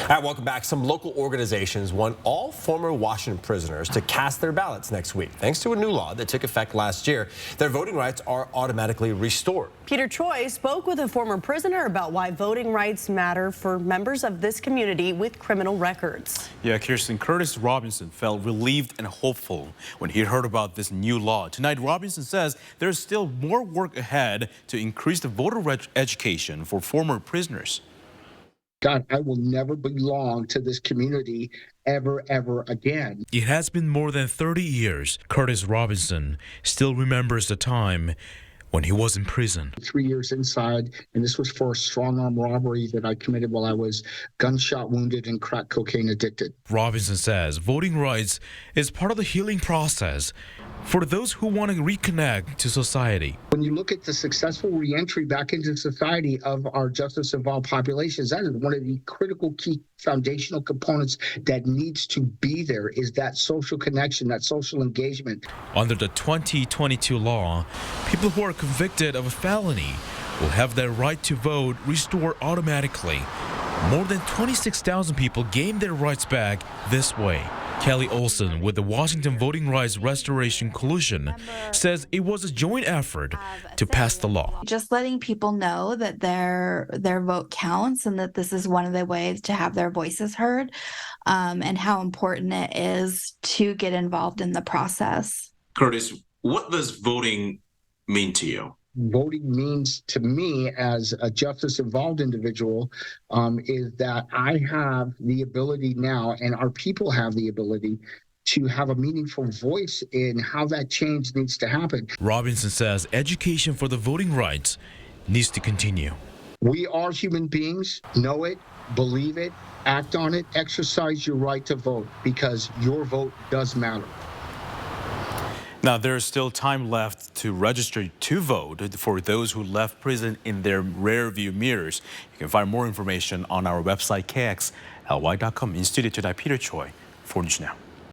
Welcome back. Some local organizations want all former Washington prisoners to cast their ballots next week. Thanks to a new law that took effect last year, their voting rights are automatically restored. Peter Choi spoke with a former prisoner about why voting rights matter for members of this community with criminal records. Yeah, Kirsten, Kurtis Robinson felt relieved and hopeful when he heard about this new law. Tonight, Robinson says there's still more work ahead to increase the voter education for former prisoners. God, I will never belong to this community ever again. It has been more than 30 years. Kurtis Robinson still remembers the time when he was in prison. 3 years inside, and this was for a strong-arm robbery that I committed while I was gunshot wounded and crack cocaine addicted. Robinson says voting rights is part of the healing process for those who want to reconnect to society. When you look at the successful reentry back into society of our justice-involved populations, that is one of the critical key foundational components that needs to be there, is that social connection, that social engagement. Under the 2022 law, people who are convicted of a felony will have their right to vote restored automatically. More than 26,000 people gained their rights back this way. Kelly Olson with the Washington Voting Rights Restoration Coalition says it was a joint effort to pass the law. Just letting people know that their vote counts and that this is one of the ways to have their voices heard, and how important it is to get involved in the process. Kurtis, what does voting mean to you? Voting means to me as a justice-involved individual is that I have the ability now, and our people have the ability, to have a meaningful voice in how that change needs to happen. Robinson says education for the voting rights needs to continue. We are human beings. Know it, believe it, act on it, exercise your right to vote, because your vote does matter. Now, there's still time left to register to vote for those who left prison in their rearview mirrors. You can find more information on our website, kxly.com. In studio tonight, Peter Choi, 4 News Now.